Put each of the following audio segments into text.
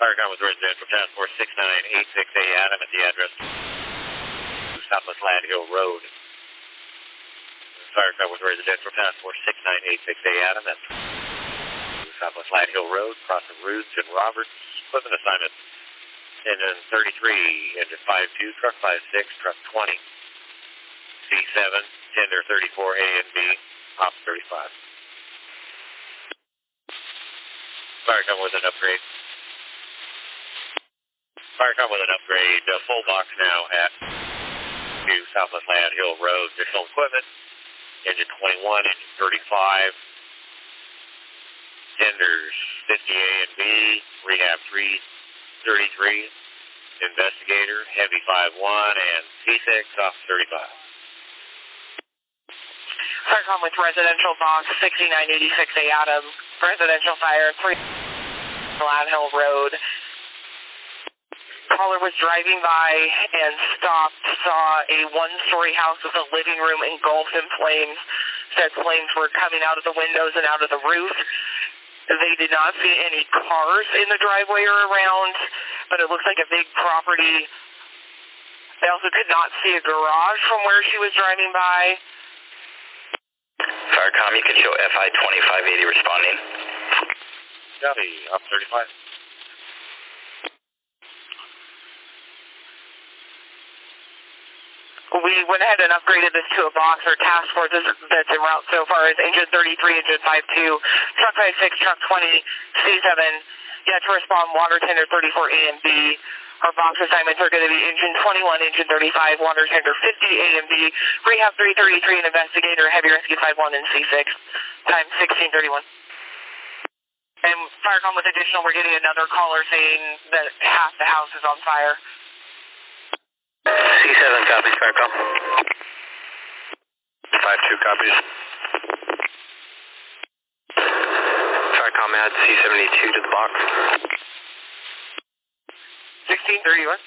Firecom with residential task force 6986A Adam at the address Southwest Lad Hill Road. Firecom with residential task force 6986A Adam at Southwest Lad Hill Road, crossing Roots and Roberts. Equipment assignment. Engine 33, engine 52, truck 56, truck 20, C7, tender 34A and B, ops 35. Firecom with an upgrade. Firecom with an upgrade, full box now at Southwest Land Hill Road. Additional equipment, engine 21, engine 35, tenders 50A and B, rehab 333, investigator, heavy 51, and C6, off 35. Firecom with residential box 6986A Adam, residential fire 3 Lad Hill Road. Caller was driving by and stopped, saw a one-story house with a living room engulfed in flames. Said flames were coming out of the windows and out of the roof. They did not see any cars in the driveway or around, but it looks like a big property. They also could not see a garage from where she was driving by. Firecom, you can show FI 2580 responding. Copy, up 35. We went ahead and upgraded this to a box. Our task force that's en route so far is engine 33, engine 52, truck 56, truck 20, C7. Yeah, to respond, water tender 34A and B. Our box assignments are going to be engine 21, engine 35, water tender 50A and B, rehab 333, and investigator, heavy rescue 51 and C6, time 1631. And Firecom with additional, we're getting another caller saying that half the house is on fire. C7 copies, Firecom. 52 copies. Firecom, add C72 to the box. 1631.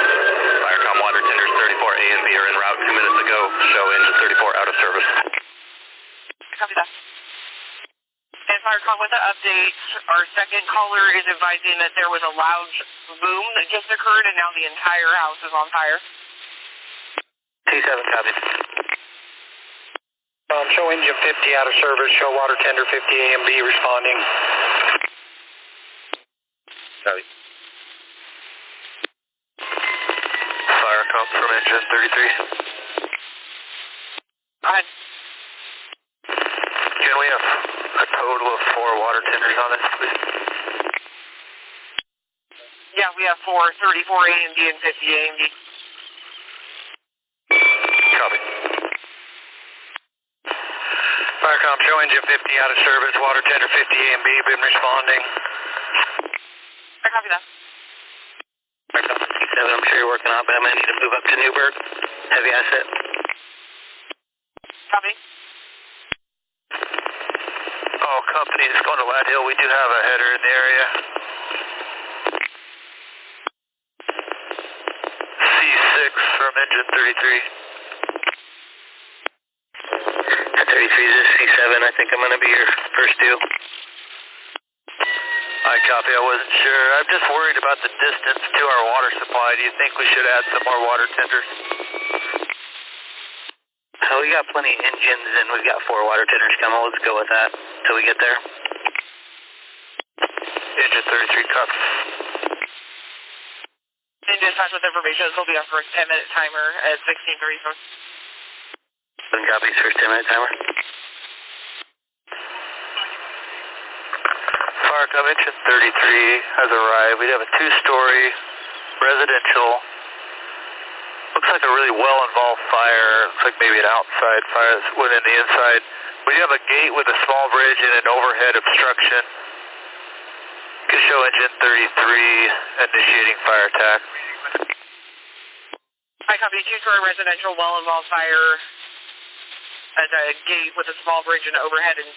Firecom, water tenders 34A and B are en route 2 minutes ago. Show engine 34 out of service. Copy that. And Firecom with the update, our second caller is advising that there was a loud boom that just occurred and now the entire house is on fire. T7 copies. Show engine 50 out of service, show water tender 50A and B responding. Copy. Firecom from engine 33. Go ahead. Can we have a total of 4 water tenders on this, please? Yeah, we have 4, 34A and B and 50A and B. Copy. Firecom, show engine 50 out of service, water tender 50A and B, been responding. I copy that. Firecom, C7, I'm sure you're working on it, but I'm going to need to move up to Newburgh. Heavy asset. Copy. All companies going to Lad Hill. We do have a header in the area. C6 from engine 33. At 33 is C7. I think I'm going to be your first due. I copy. I wasn't sure. I'm just worried about the distance to our water supply. Do you think we should add some more water tenders? We got plenty of engines and we've got 4 water tenders coming. Let's go with that till we get there. Engine 33 cups. In dispatch with information, this will be our first 10-minute timer at 1634. 7 copies, first 10-minute timer. Firecom engine 33 has arrived. We have a 2-story residential. Looks like a really well-involved fire. Looks like maybe an outside fire that went in the inside. We have a gate with a small bridge and an overhead obstruction. Can show engine 33 initiating fire attack. I copy 2-story residential well-involved fire at a gate with a small bridge and overhead and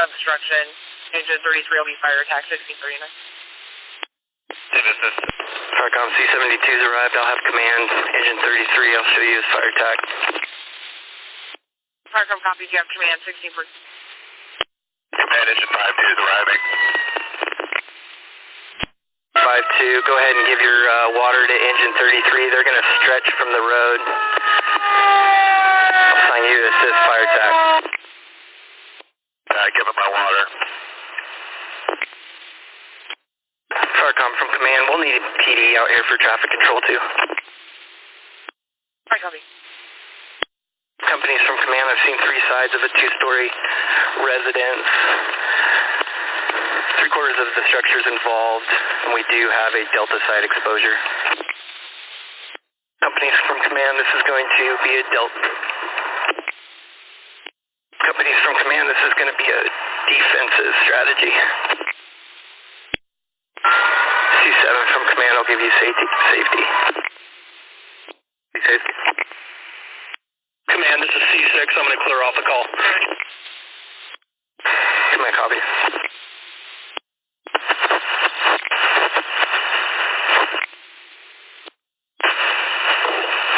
obstruction. Engine 33 will be fire attack 1639. Firecom C72's arrived. I'll have command. Engine 33, I'll show you his fire attack. Firecom copies, you have command 16 for. Command engine 52 is arriving. go ahead and give your water to engine 33. They're going to stretch from the road. I'll assign you to assist fire attack. Give him my water. Farcom from command, we'll need PD out here for traffic control too. Hi, copy. Companies from command, I've seen 3 sides of a 2-story residence. 3/4 of the structure's involved, and we do have a delta side exposure. Companies from command, this is going to be a delta. Companies from command, this is going to be a defensive strategy. C7 from command, I'll give you safety. Safety. Command, this is C6. I'm going to clear off the call. Command, copy.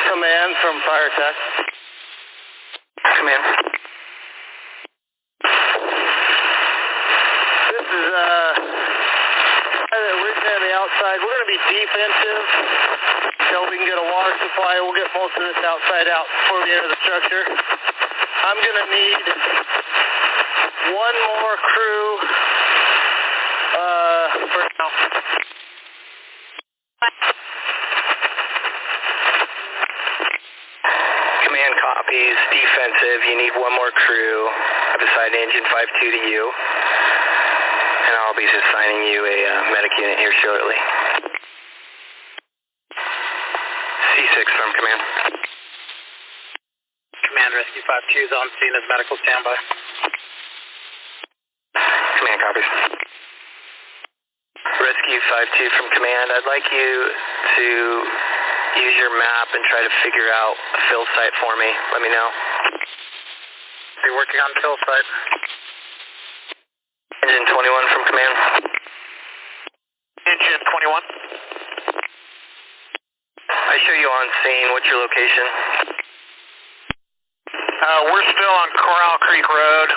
Command from fire attack. Command. This is we're on the outside. We're going to be defensive until we can get a water supply. We'll get most of this outside out before we enter the structure. I'm going to need one more crew for now. Command copies, defensive, you need one more crew. I've assigned engine 52 to you, and I'll be assigning you a medic unit here shortly. C6 from command. Command, Rescue 52 is on scene as medical standby. Command copies. Rescue 52 from command, I'd like you to use your map and try to figure out a fill site for me. Let me know. Are you working on fill site? Engine 21 from command. Engine 21. I show you on scene. What's your location? We're still on Corral Creek Road.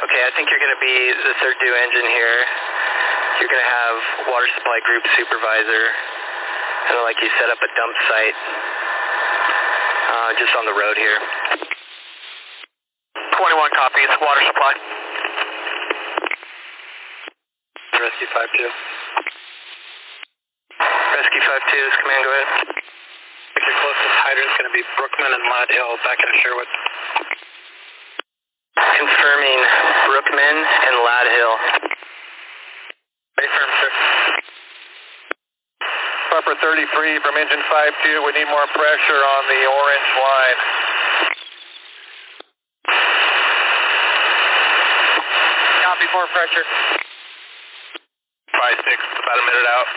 Okay, I think you're going to be the third due engine here. You're going to have water supply group supervisor, and I'd like you set up a dump site just on the road here. 21 copies, water supply. Rescue 52. Rescue 52, this command, go ahead. Your closest hydrant is going to be Brookman and Lad Hill back in Sherwood. Confirming Brookman and Lad Hill. Affirm, sir. Upper 33 from engine 52, we need more pressure on the orange line. Copy, more pressure. 5-6, about a minute out.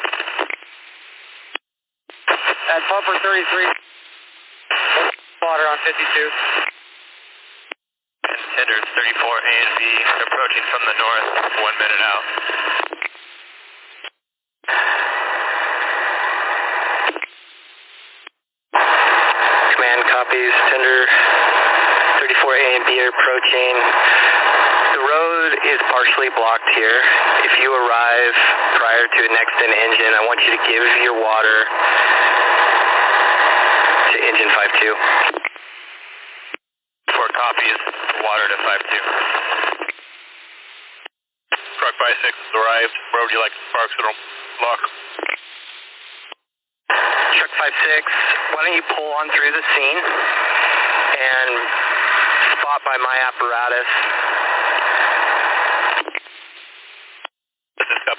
At pumper 33, water on 52. Tenders 34 A and B, approaching from the north, 1 minute out. Command copies, tender 34 A and B are approaching. The road is partially blocked here. If you arrive prior to a next in engine, I want you to give your water to engine 52. 4 copies, water to 52. Truck 56 has arrived. Where would you like to park so don't block? Truck 56, why don't you pull on through the scene and spot by my apparatus. This is up.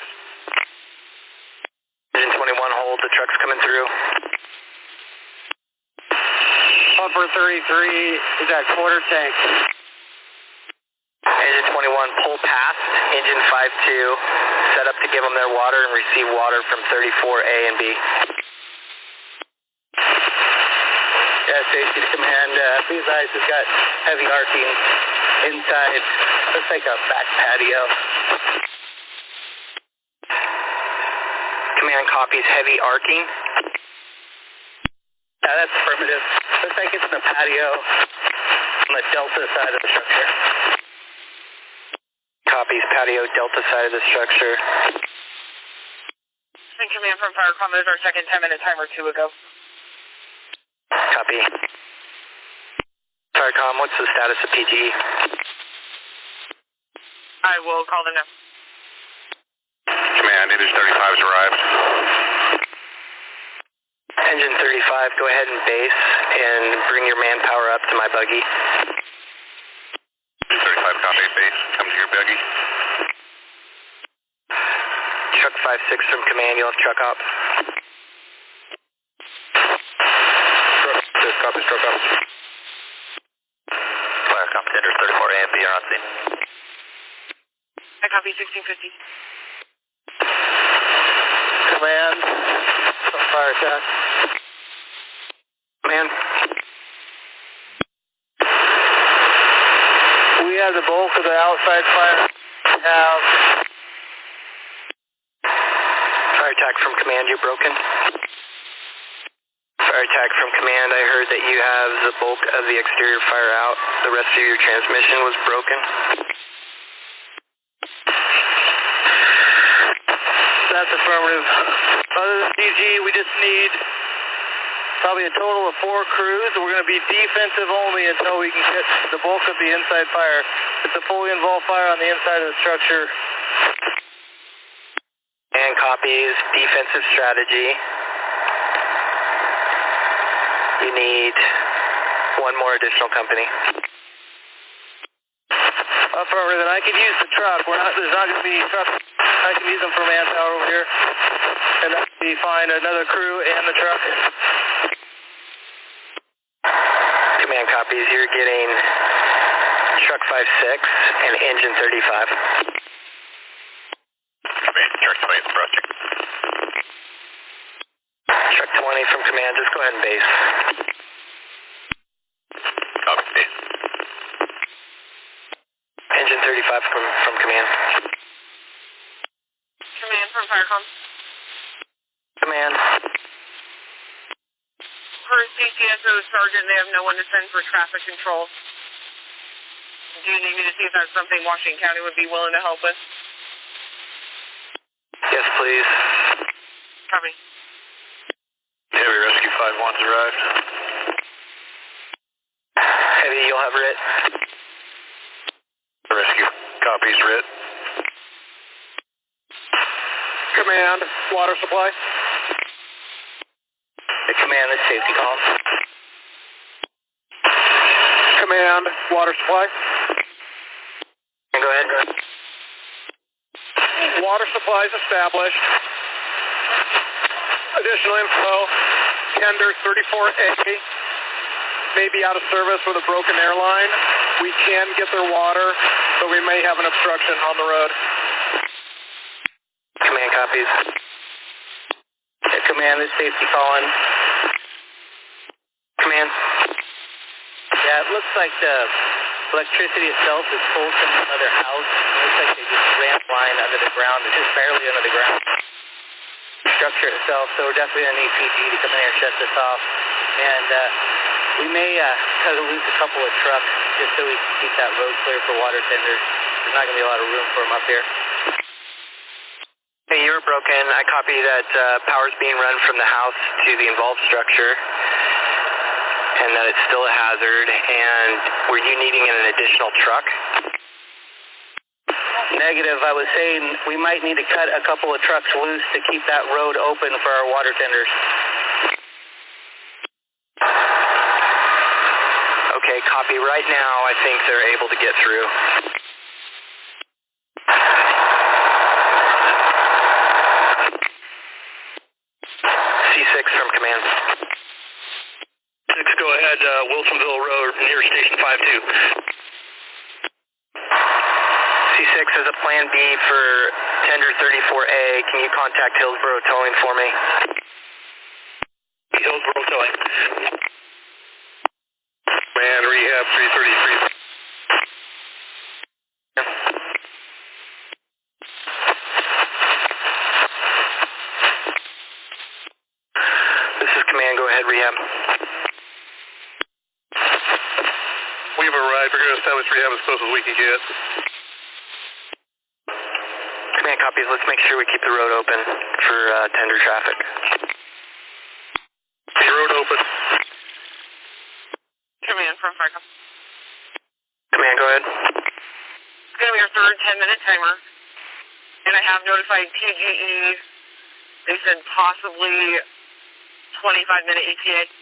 Engine 21, hold, the truck's coming through. Pumper 33 is at quarter tank. Engine 21, pull past engine 52, set up to give them their water and receive water from 34A and B. Yeah, safety to command. These guys have got heavy arcing inside. Looks like a back patio. Command copies heavy arcing. Yeah, that's affirmative. Looks like it's in the patio on the delta side of the structure. copies, patio, delta side of the structure. And command from Firecom, there's our second 10-minute timer 2 ago. Copy. Firecom, what's the status of PTE? I will call them now. Command, Image 35 has arrived. Engine 35, go ahead and base and bring your manpower up to my buggy. 35, copy, base, come to your buggy. Truck 56 from command, you'll have truck up. Truck, copy, truck up. Firecom, tender 34 AMB, you're on scene. I copy 1650. Command, fire attack. Command. We have the bulk of the outside fire. Have fire attack from command, you're broken. Fire attack from command, I heard that you have the bulk of the exterior fire out. The rest of your transmission was broken. That's affirmative. Other than DG, we just need probably a total of 4 crews. We're going to be defensive only until we can get the bulk of the inside fire. It's a fully involved fire on the inside of the structure. And copies, defensive strategy. You need 1 more additional company. Affirmative, and I can use the truck. There's not going to be any truck. I can use them for manpower over here. And that'll be fine. Another crew and the truck. Command copies. You're getting truck 56 and engine 35. Command, truck 20 from Rustic. Truck 20 from command. Just go ahead and base. Copy, base. Engine 35 from command. Command from Firecom. Command. For CCSO Sergeant, they have no one to send for traffic control. Do you need me to see if that's something Washington County would be willing to help with? Yes, please. Copy. Heavy Rescue 5-1's arrived. Heavy, you'll have RIT. Rescue copies, RIT. Command, water supply. Command, this safety call. Command, water supply. Go ahead. Water supply is established. Additional info, tender 34A may be out of service with a broken airline. We can get their water, but we may have an obstruction on the road. Command copies. Command, this safety calling. Command. Yeah, it looks like the electricity itself is pulled from another house. It looks like they just ran a line under the ground. It's just barely under the ground. Structure itself, so we're definitely going to need PG to come in here and shut this off. And we may have to lose a couple of trucks just so we can keep that road clear for water tenders. There's not going to be a lot of room for them up here. Hey, you were broken. I copy that power's being run from the house to the involved structure and that it's still a hazard. And were you needing an additional truck? Negative. I was saying we might need to cut a couple of trucks loose to keep that road open for our water tenders. Okay, copy. Right now, I think they're able to get through. C6 from command. 6, go ahead, Wilsonville Road, near Station 52. C6 has a plan B for tender 34A. Can you contact Hillsborough Towing for me? Hillsborough Towing. Man, rehab 333. This is command. Go ahead, rehab. We've arrived. We're going to establish rehab as close as we can get. Command copies. Let's make sure we keep the road open for tender traffic. Road open. Command from FireCom. Command, go ahead. It's going to be your third 10-minute timer. And I have notified TGE. They said possibly 25-minute ETA.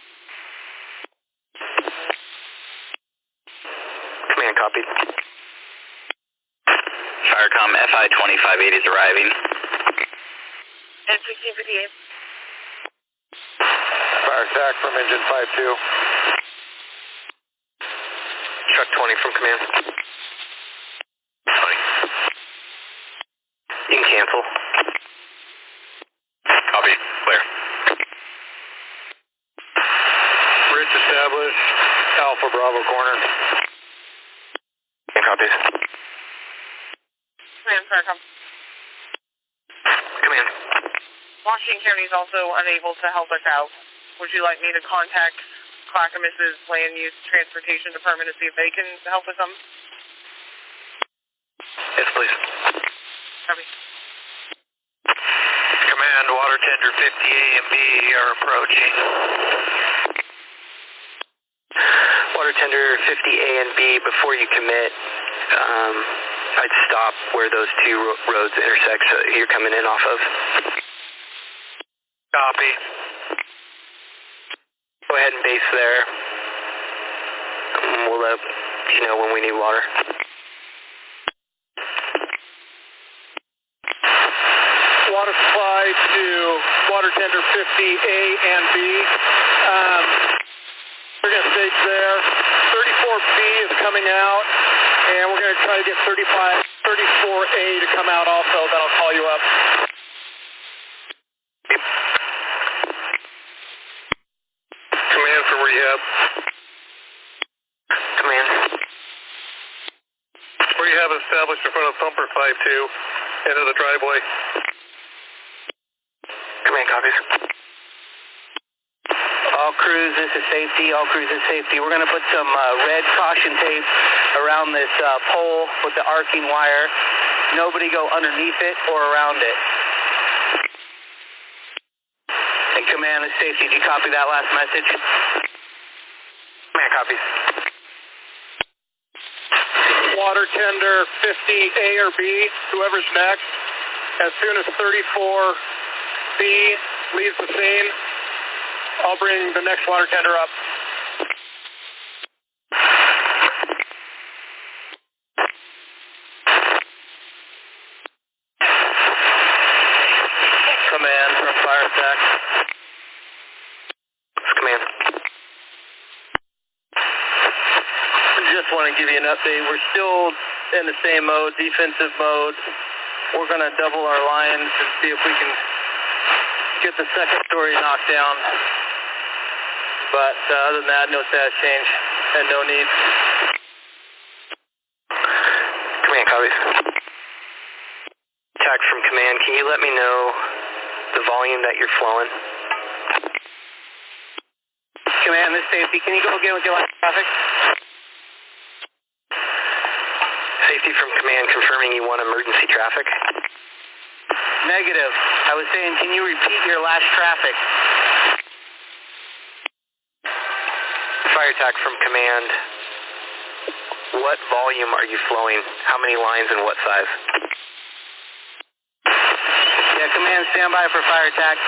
Command, copy. FireCom, FI 2580 is arriving. And 1658. Fire attack from engine 52. Truck 20 from command. 20. You can cancel. Copy. Clear. Bridge established. Alpha Bravo corner. Command copies. Command, FireCom. Command. Washington County is also unable to help us out. Would you like me to contact Clackamas's Land Use Transportation Department to see if they can help with them? Yes, please. Copy. Command, water tender 50A and B are approaching. Water tender 50A and B, before you commit, I'd stop where those two roads intersect you're coming in off of. Copy. Go ahead and base there. We'll let you know when we need water. Water supply to water tender 50A and B. We're going to stage there. 34B is coming out, and we're going to try to get 34A to come out also. Then I'll call you up. Command for rehab. Command. Rehab established in front of pumper 52. Into the driveway. Command copies. All crews, this is safety. All crews, this is safety. We're going to put some red caution tape around this pole with the arcing wire. Nobody go underneath it or around it. And command, this is safety. Did you copy that last message? Command copies. Water tender 50A or B, whoever's next. As soon as 34B leaves the scene, I'll bring the next water tender up. Command from fire attack. Command. Just want to give you an update. We're still in the same mode, defensive mode. We're going to double our lines and see if we can get the second story knocked down. But other than that, no status change and no need. Command, copies. Attack from command. Can you let me know the volume that you're flowing? Command, this safety. Can you go again with your last traffic? Safety from command confirming you want emergency traffic. Negative. I was saying, can you repeat your last traffic? Fire attack from command. What volume are you flowing? How many lines and what size? Yeah, command, stand by for fire attack.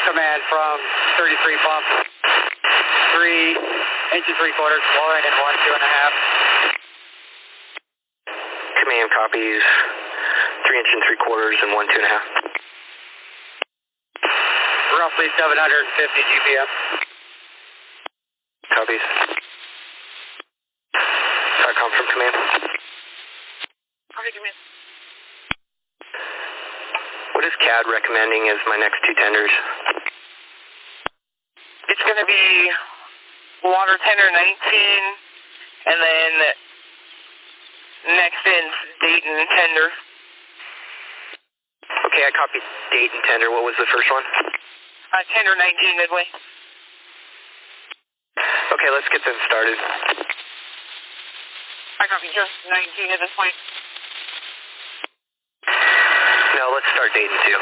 Command from 33 pump. 3 inches 3/4 flowing and 1 2.5. Command copies 3 inches 3/4 and 1 2.5. Roughly 750 GPM. Copies. Come from command. Copy, command. What is CAD recommending as my next two tenders? It's going to be water tender 19, and then next in Dayton tender. Okay, I copied Dayton tender. What was the first one? Tender 19 midway. Okay, let's get them started. I copy, just 19 at this point. No, let's start Dayton 2.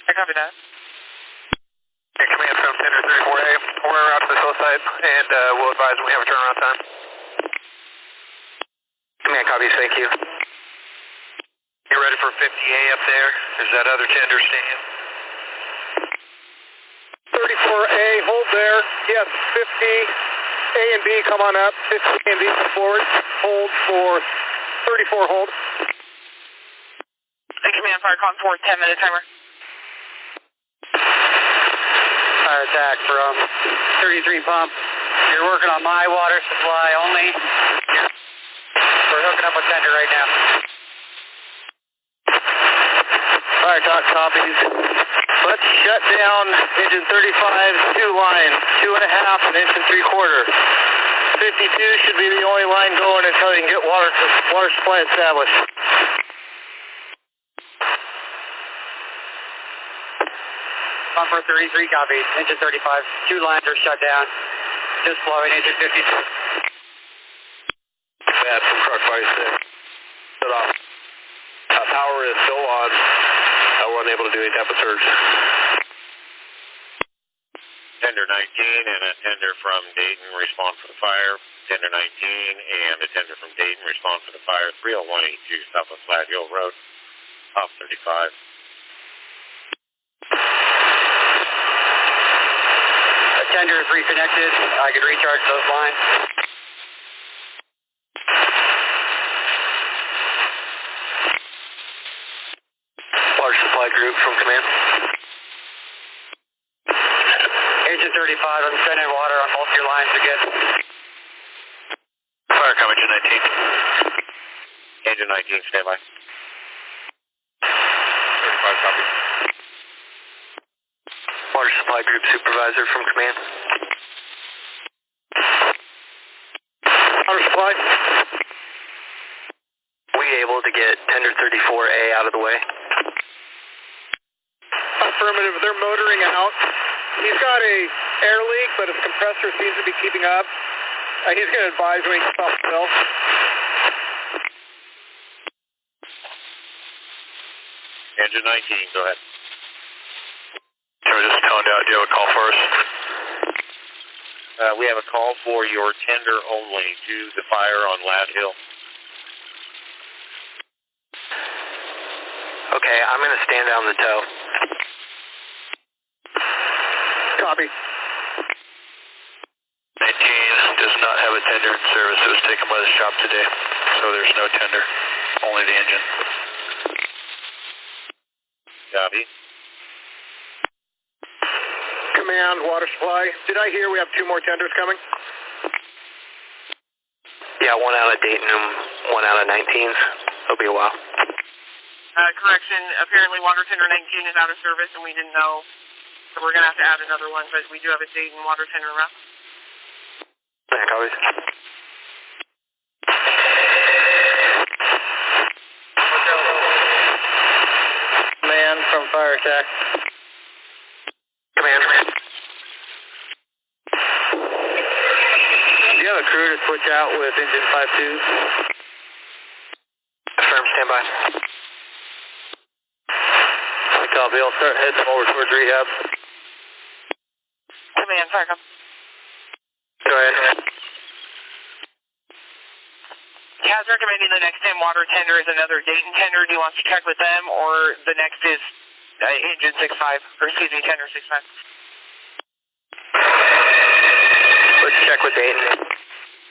I copy that. Hey, command from Tender 34A. We're out to the south side, and we'll advise when we have a turnaround time. Command copies, thank you. You ready for 50A up there? There's that other tender staying. 34A, hold there. Yes, 50A and B, come on up. 50A and B, come forward. Hold for 34, hold. And command fire con 4, 10-minute timer. Fire attack from 33 pump. You're working on my water supply only. We're hooking up a tender right now. Fire talk copies. Let's shut down engine 35's 2 line, 2.5 and inch and 3/4. 52 should be the only line going until you can get water supply established. On for 33 copy, engine 35. 2 lines are shut down. Just blowing engine 52. Bad from truck 56. Shut off. Power is still on. We're unable to do any type of surge. Tender 19 and a tender from Dayton respond for the fire. Tender 19 and a tender from Dayton respond for the fire. 30182 Southwest Flat Hill Road, off 35. A tender is reconnected. I can recharge those lines. Water supply group from command. Engine 35, I'm sending water on both your lines again. Fire com, engine 19. Engine 19, stand by. 35 copy. Water supply group supervisor from command. Water supply. We able to get tender 34A out of the way? Affirmative, they're motoring out. He's got a air leak, but his compressor seems to be keeping up. He's going to advise when he gets off the hill. Engine 19, go ahead. Can we just toned out? Do you have a call for us? We have a call for your tender only to the fire on Lad Hill. Okay, I'm going to stand down the tow. Copy. 19 does not have a tender in service. It was taken by the shop today, so there's no tender, only the engine. Copy. Command, water supply. Did I hear we have 2 more tenders coming? Yeah, 1 out of Dayton and 1 out of 19s. It'll be a while. Correction, apparently water tender 19 is out of service and we didn't know. So we're going to have to add another one, but we do have a Dayton water tender route. Thank always. Man from fire attack. Command. Do you have a crew to switch out with engine 52? Affirm, stand by. Copy, I'll start heading over towards rehab. Command, fire com. Go ahead. Kaz recommending the next 10 water tender is another Dayton tender. Do you want to check with them, or the next is engine 65, or excuse me, tender 65? Let's check with Dayton.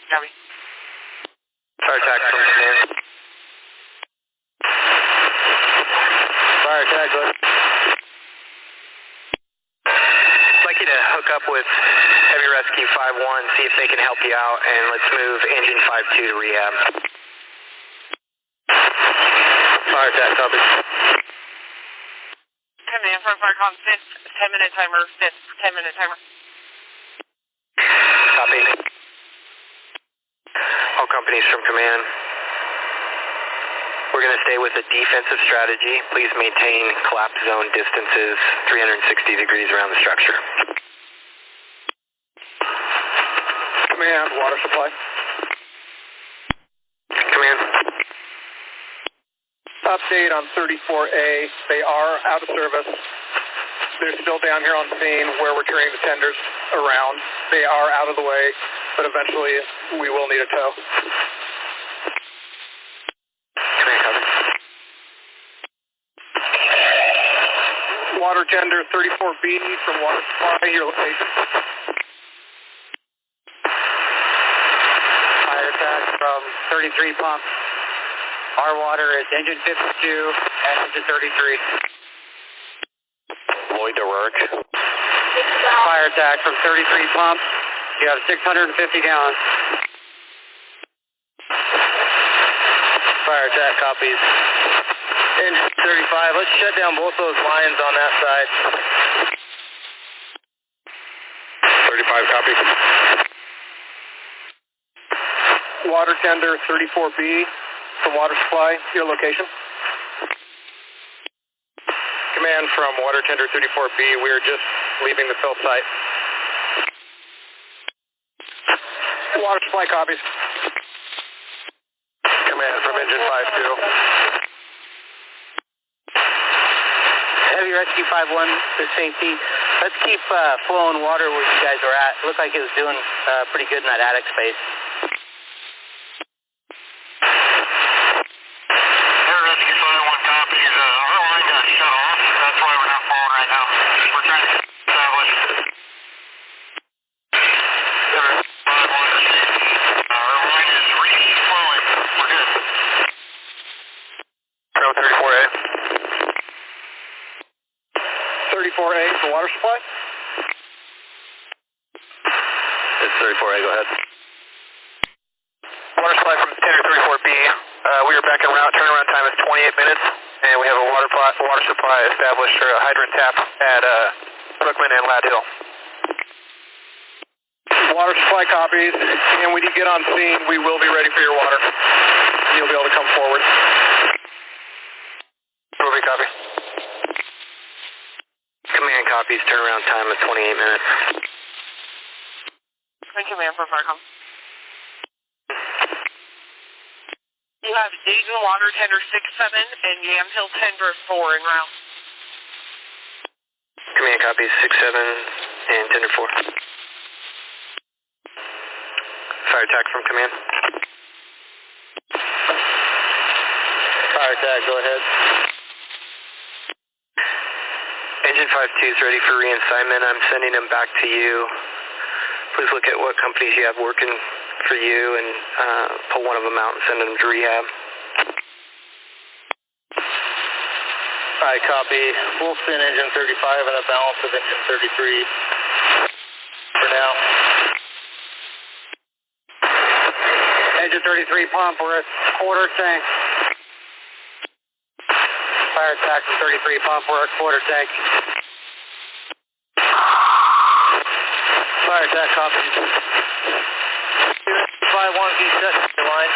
Copy. Fire attack from command. Fire attack, go ahead. I'd like you to hook up with Heavy Rescue 5-1, see if they can help you out, and let's move engine 5-2 to rehab. Fire attack, copy. Command from Firecom, 5th, 10-minute timer, 5th, 10-minute timer. Copy. All companies from command. We're going to stay with a defensive strategy. Please maintain collapse zone distances 360 degrees around the structure. Command, water supply. Update on 34A. They are out of service. They're still down here on scene where we're turning the tenders around. They are out of the way, but eventually we will need a tow. Water tender 34B from water supply, your location. Fire attack from 33 pump. Our water is engine 52 and engine 33. Lloyd to work. Fire attack from 33 pump. You have 650 gallons. Fire attack copies. Engine 35. Let's shut down both those lines on that side. 35 copy. Water tender 34B from water supply, your location. Command from water tender 34B. We are just leaving the fill site. Water supply copies. Command from engine 52. Heavy Rescue 5-1 to safety. Let's keep flowing water where you guys are at. It looked like it was doing pretty good in that attic space. Air Rescue 5-1 copies. Our line got shut off. That's why we're not flowing right now. We're trying to establish. Air 5-1 to safety. Our line is re-flowing. We're good. Trail 34A. 34A for water supply. It's 34A, go ahead. Water supply from tender 34B. We are back en route. Turnaround time is 28 minutes, and we have a water supply established for a hydrant tap at Brookman and Lad Hill. Water supply copies, and when you get on scene, we will be ready for your water. You'll be able to come forward. Ruby, copy. Command copies. Turnaround time is 28 minutes. Command for Firecom. You have Dayton Water Tender 6-7 and Yamhill Tender 4 en route. Command copies 6-7 and tender 4. Fire attack from command. Fire attack, go ahead. Engine 52 is ready for reassignment. I'm sending them back to you. Please look at what companies you have working for you and pull one of them out and send them to rehab. Alright, copy. We'll send engine 35 and a balance of engine 33 for now. Engine 33 pump, we're at quarter tank. Fire attack from 33 pump, we're at quarter tank. Fire attack copy. 5-1, can you set the line?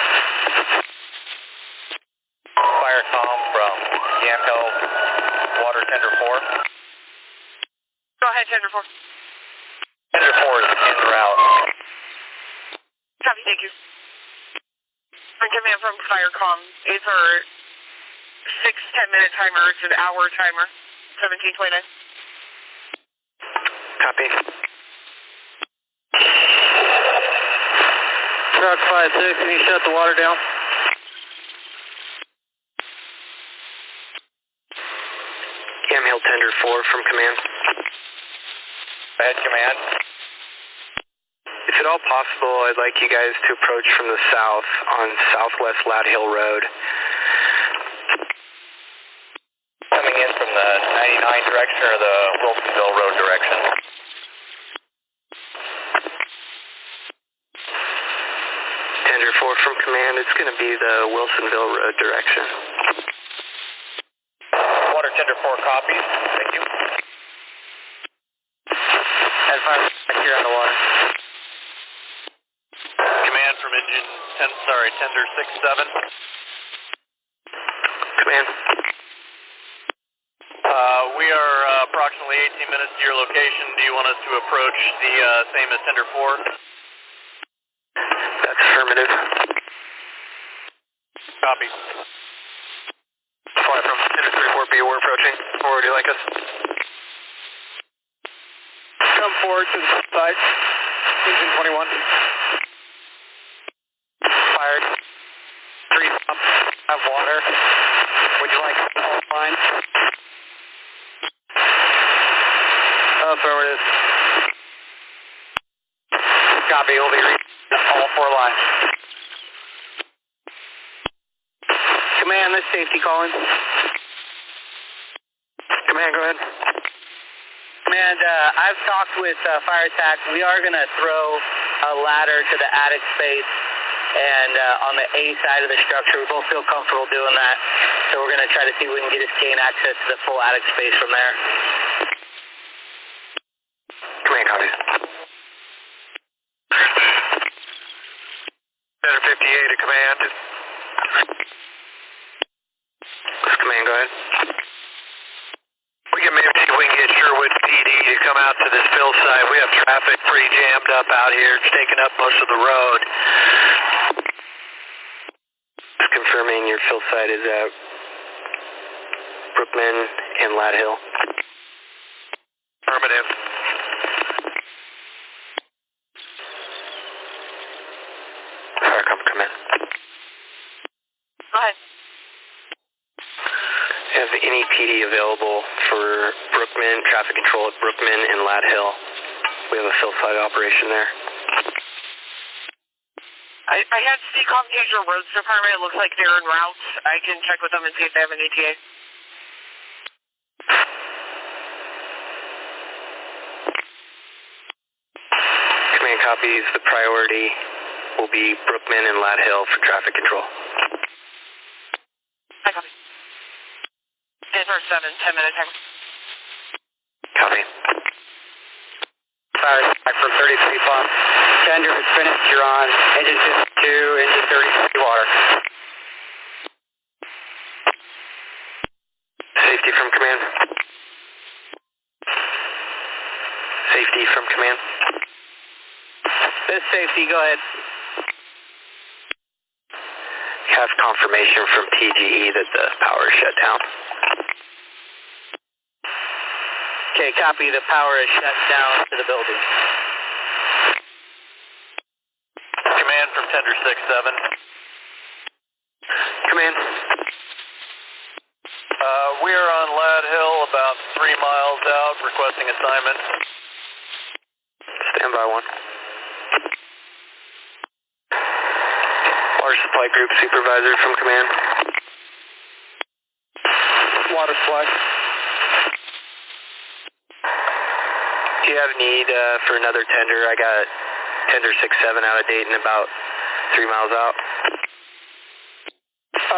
Fire comm from Yamhill Water Tender 4. Go ahead, Tender 4. Tender 4 is en route. Copy, thank you. Command from Firecom. It's our 6-10-minute timer. It's an hour timer. 1729. Copy. Truck 5-6, can you shut the water down? Yamhill Tender 4 from command. Ahead, command. If at all possible, I'd like you guys to approach from the south on southwest Lad Hill Road. Coming in from the 99 direction or the Wilsonville Road direction? Tender 4 from command, it's going to be the Wilsonville Road direction. Water Tender 4 copies. Thank you. Head fire back here on the water. Command from engine Tender 6-7. Command. We are approximately 18 minutes to your location. Do you want us to approach the same as Tender 4? That's affirmative. Copy. focus. Come forward to the side. Engine 21. Fired. 3 pumps have water. Would you like all lines? Affirmative. Copy. We'll be reading all 4 lines. Command, this safety calling. Command, go ahead. Command, I've talked with Fire Attack. We are going to throw a ladder to the attic space and on the A side of the structure. We both feel comfortable doing that. So we're going to try to see if we can gain access to the full attic space from there. Command, copy. Center 58 to command. This command, go ahead. We can maybe see if we can get Sherwood PD to come out to this fill site. We have traffic pretty jammed up out here. It's taking up most of the road. Just confirming your fill site is at Brookman and Lad Hill. Affirmative. Come in. Go ahead. Have any PD available for Brookman, traffic control at Brookman and Lad Hill? We have a fill site operation there. I had CCOM change your roads department. It looks like they're en route. I can check with them and see if they have an ETA. Command copies. The priority will be Brookman and Lad Hill for traffic control. I copy. Answer 10 minute time. Copy. Fire back from 33 pump. Tender is finished. You're on engine 52, engine 33 water. Safety from command. Safety from command. This safety, go ahead. Have confirmation from TGE that the power is shut down. Okay, copy. The power is shut down to the building. Command from Tender 6-7. Command. We are on Lad Hill, about 3 miles out, requesting assignment. Stand by 1. Water supply group supervisor from command. Water supply. Do you have a need for another tender? I got Tender 6-7 out of Dayton, about 3 miles out.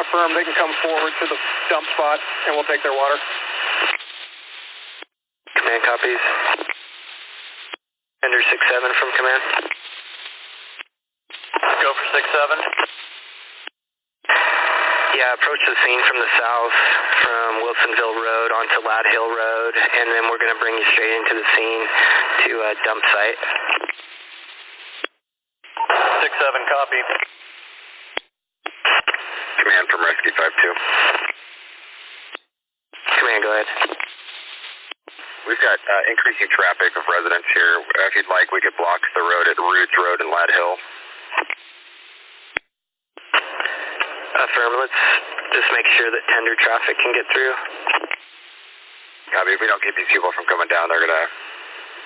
Affirm, they can come forward to the dump spot and we'll take their water. Command copies. Tender 6-7 from command. Go for 6-7. Yeah, approach the scene from the south, from Wilsonville Road onto Lad Hill Road, and then we're going to bring you straight into the scene to a dump site. 6-7, copy. Command from Rescue 5-2. Command, go ahead. We've got increasing traffic of residents here. If you'd like, we could block the road at Roots Road and Lad Hill. Affirm, let's just make sure that tender traffic can get through. Copy. If we don't keep these people from coming down, they're going to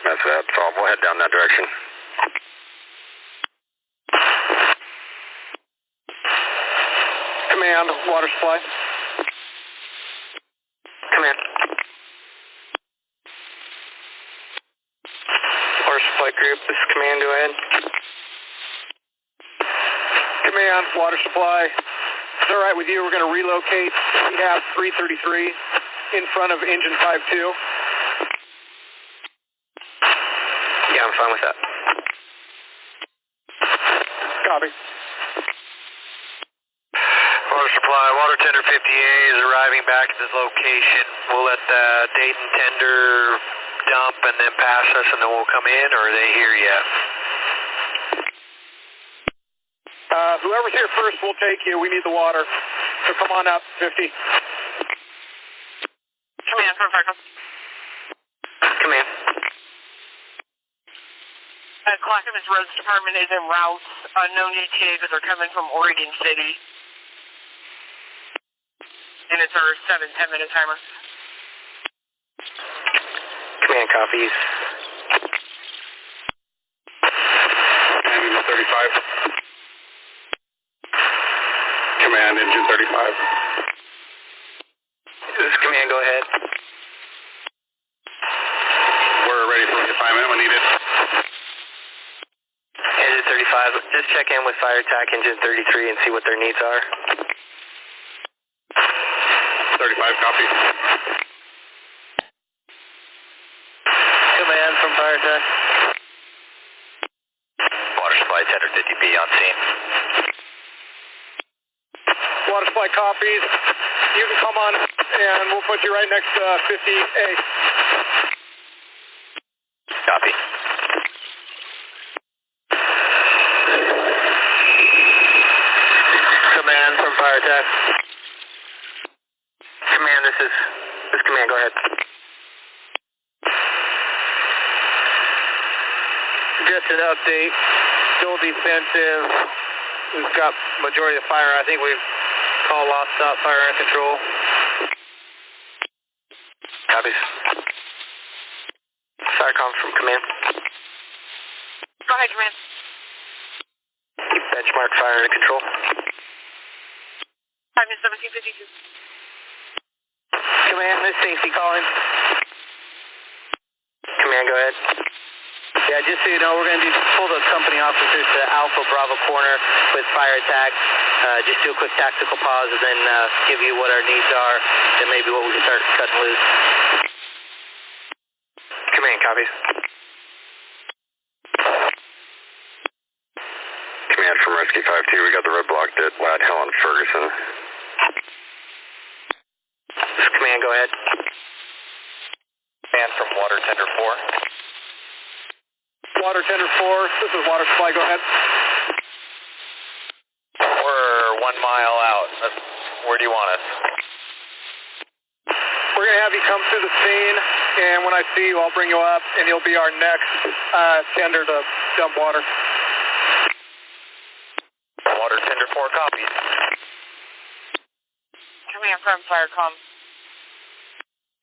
mess with that. So we'll head down that direction. Command, water supply. Command. Water supply group, this is command, go ahead. Command, water supply. It's all right with you. We're going to relocate. We have 333 in front of engine 52. Yeah, I'm fine with that. Copy. Water supply, water tender 50A is arriving back at this location. We'll let the Dayton tender dump and then pass us and then we'll come in, or are they here yet? Whoever's here first will take you. We need the water. So come on up, 50. Command from Fargo. Clackamas Roads Department is en route. No ETA, but they're coming from Oregon City. And it's our 7-10 minute timer. Command copies. Engine 35. Command, engine 35. This is command, go ahead. We're ready for reassignment when needed. Engine 35, just check in with Fire Attack Engine 33 and see what their needs are. 35, copy. Command from Fire Attack. Water supply tender 50B on scene. Water supply copies. You can come on and we'll put you right next to 50A. Copy. Command from Fire Attack. Command, this is command, go ahead. Just an update, still defensive. We've got majority of fire. I think we've called lost stop fire under control. Copies. Firecom from command. Go ahead, command. Keep benchmark fire under control. 5-1752. Command, this safety calling. Command, go ahead. Yeah, just so you know, we're going to pull the company officers to Alpha Bravo corner with Fire Attack. Just do a quick tactical pause and then give you what our needs are and maybe what we can start cutting loose. Command, copies. Command from Rescue 5-2, we got the road blocked at Lad Hill and Ferguson. This is command, go ahead. Command from Water Tender 4. Water tender 4, this is water supply, go ahead. We're 1 mile out. Where do you want us? We're going to have you come through the scene, and when I see you, I'll bring you up, and you'll be our next tender to dump water. Water Tender 4 copies. Command from Firecom.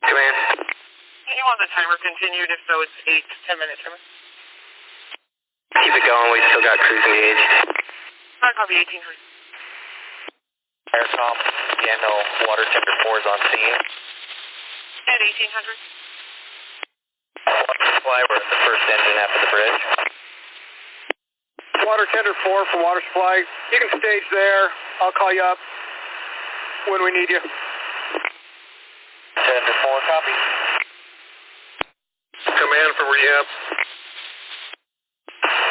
Command. You want the timer continued? If so, it's 8 to 10 minute timer. Keep it going, we still got crews engaged. Copy 1800. Firecom, yeah, no, Water Tender 4 is on scene. At 1800. Water supply, we're at the first engine after the bridge. Water tender 4 for water supply. You can stage there. I'll call you up when we need you. Tender 4 copy. Command from rehab.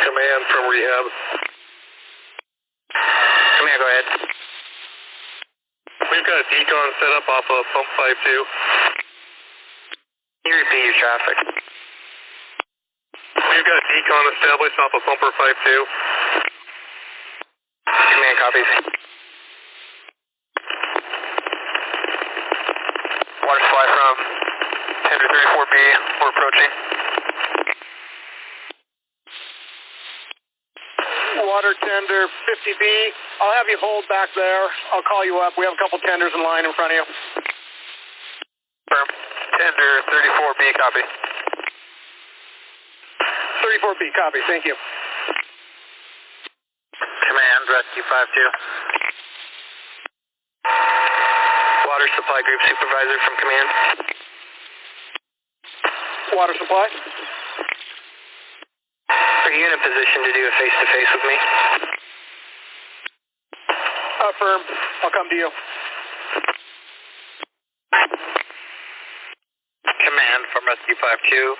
Command from rehab. Command, go ahead. We've got a decon set up off of pump 5-2. Can you repeat your traffic? We've got a decon established off of pumper 5-2. Command, copies. Water supply from Tender 34B, we're approaching. Water tender 50B. I'll have you hold back there. I'll call you up. We have a couple tenders in line in front of you. Firm. Tender 34B copy. 34B, copy. Thank you. Command, Rescue 5-2. Water Supply Group Supervisor from command. Water supply. Are you in a position to do a face-to-face with me? Affirm. I'll come to you. Command from Rescue 5-2.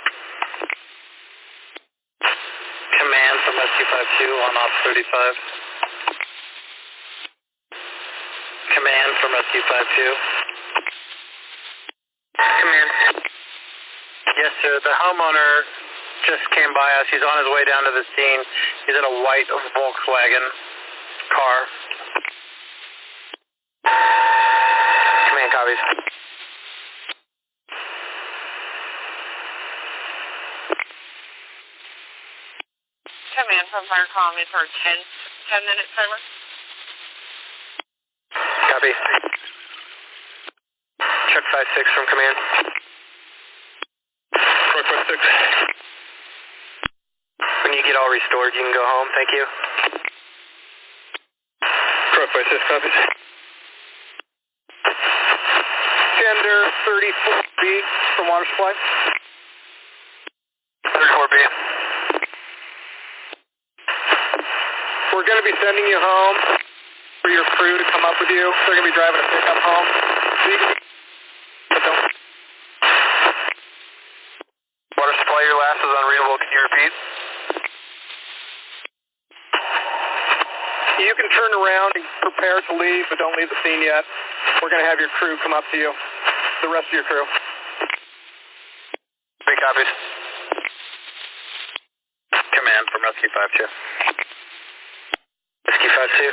Command from Rescue 5-2 on Op 35. Command from Rescue 5-2. Command. Yes, sir. The homeowner just came by us. He's on his way down to the scene. He's in a white Volkswagen car. Command, copies. Command from Firecom is our 10-minute timer. Copy. Check 5-6 from command. Truck 5-6. When you get all restored, you can go home. Thank you. Truck 5-6 copies. Tender 34B from water supply. 34B. We're going to be sending you home for your crew to come up with you. They're going to be driving a pickup home. Water supply, your last is unreadable. Can you repeat? You can turn around and prepare to leave, but don't leave the scene yet. We're going to have your crew come up to you, the rest of your crew. 3 copies. Command from Rescue 5-2. Rescue 5-2.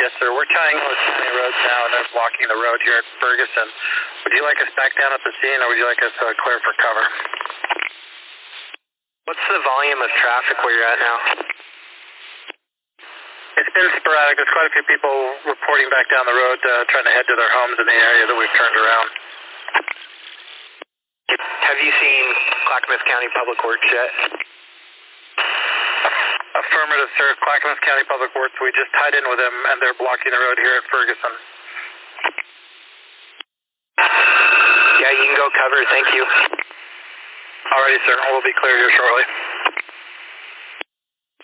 Yes, sir. We're tying those county roads now, and they're blocking the road here at Ferguson. Would you like us back down at the scene, or would you like us clear for cover? What's the volume of traffic where you're at now? It's been sporadic. There's quite a few people reporting back down the road, trying to head to their homes in the area that we've turned around. Have you seen Clackamas County Public Works yet? Affirmative, sir. Clackamas County Public Works, we just tied in with them, and they're blocking the road here at Ferguson. Yeah, you can go cover. Thank you. Alrighty, sir. We'll be clear here shortly.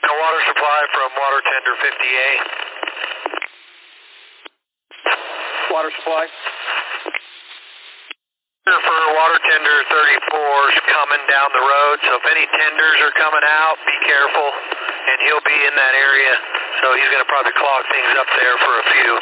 No water supply from water tender 50A. Water supply. For water tender 34's coming down the road, so if any tenders are coming out, be careful, and he'll be in that area, so he's going to probably clog things up there for a few.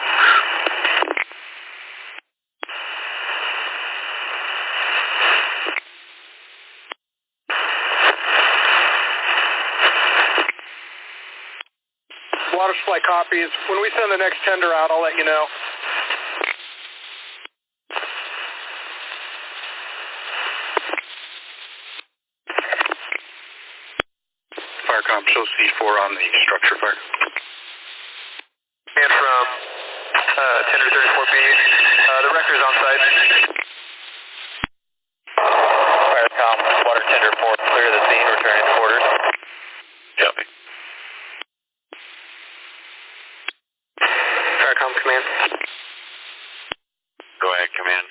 Water supply copies. When we send the next tender out, I'll let you know. Firecom shows C4 on the structure fire. And from tender 34B, the wrecker's on site. Firecom, water tender 4, clear the scene, returning to quarters. Copy. Firecom command. Go ahead, command.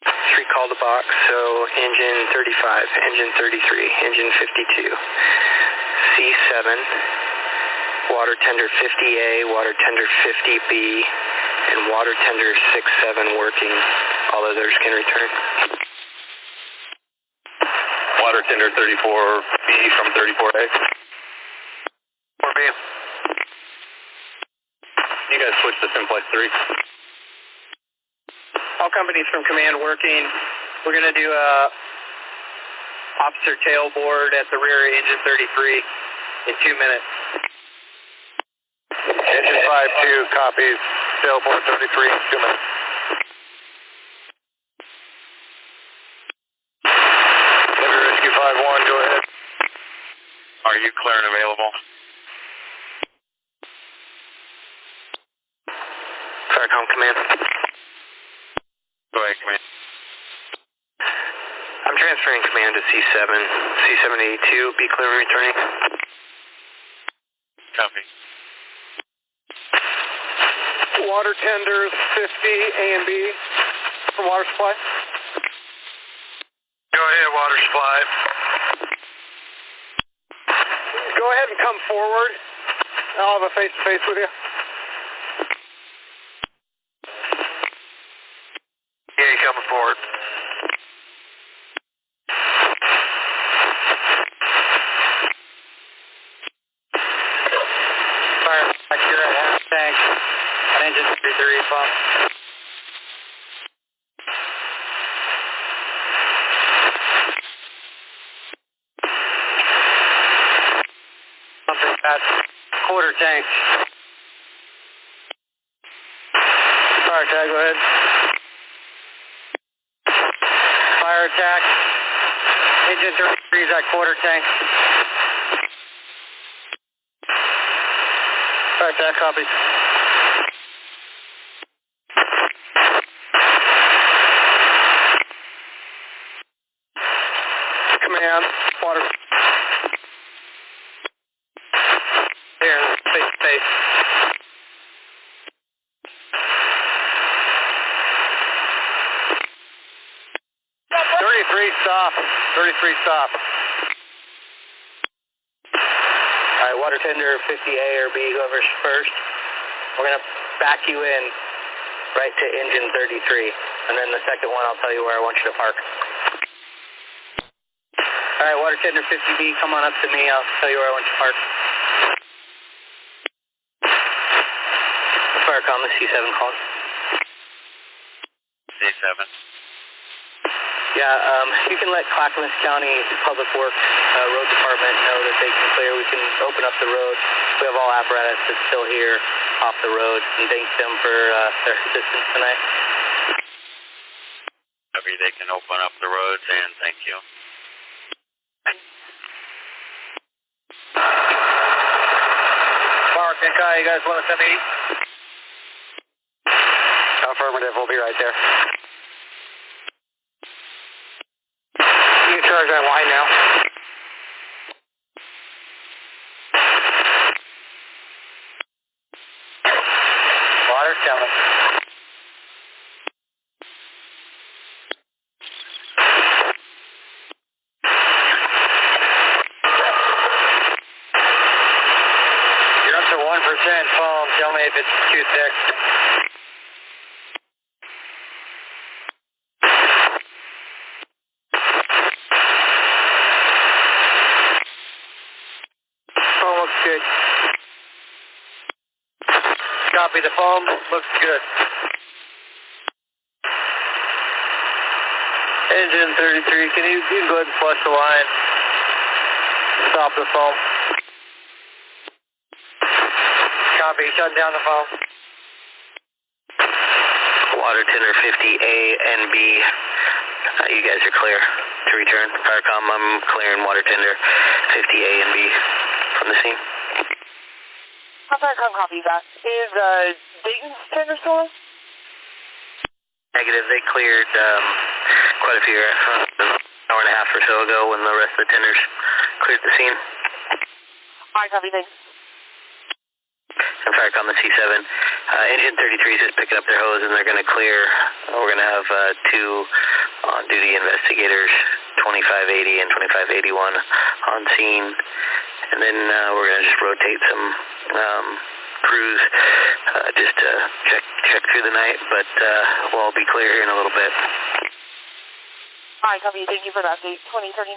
3 call the box, so engine 35, engine 33, engine 52, C7, water tender 50A, water tender 50B, and water tender 67 working. All others can return. Water tender 34B from 34A. 4B. You guys switch to Simplex 3. All companies from command working. We're going to do a officer tailboard at the rear of engine 33 in 2 minutes. Engine 5-2 copies, sailboard 33, 2 minutes. Heavy Rescue 5-1, go ahead. Are you clear and available? Firecom command. Go ahead, command. I'm transferring command to C7. C782, be clear and returning. Copy. Water tenders 50 A and B from water supply. Go ahead, water supply. Go ahead and come forward. I'll have a face-to-face with you. Yeah, you coming forward. Fire back here at half tank. Engine 33 pump. Pumping at quarter tank. Fire tag, go ahead. Fire attack. Engine 33 is at quarter tank. Alright, that copies. Command, water. Here, face to face. Stop. 33 stop. Alright, water tender 50A or B, whoever's first. We're going to back you in right to engine 33. And then the second one, I'll tell you where I want you to park. Alright, water tender 50B, come on up to me. I'll tell you where I want you to park. Firecom, the C7 calling. C7. Yeah, you can let Clackamas County Public Works Road Department know that they can clear. We can open up the road. We have all apparatus that's still here off the road, and thank them for their assistance tonight. Maybe they can open up the roads, and thank you. Mark and Kai, you guys want to send me? Affirmative, we'll be right there. You can charge that line now. Water coming. You're up to 1% foam. Tell me if it's too thick. Good. Copy, the foam looks good. Engine 33, can you go ahead and flush the line? Stop the foam. Copy, shut down the foam. Water tender 50A and B. You guys are clear to return. Firecom, I'm clearing water tender 50A and B from the scene. Firecom, copy that. Is Dayton's tender still? Negative. They cleared quite a few an hour and a half or so ago when the rest of the tenders cleared the scene. Alright, copy, thanks. And Firecom, the C7. Engine 33 is just picking up their hose and they're going to clear. We're going to have two on-duty investigators, 2580 and 2581 on scene. And then we're going to just rotate some crews just to check through the night, but we'll all be clear here in a little bit. Alright, copy. Thank you for that update. 2013.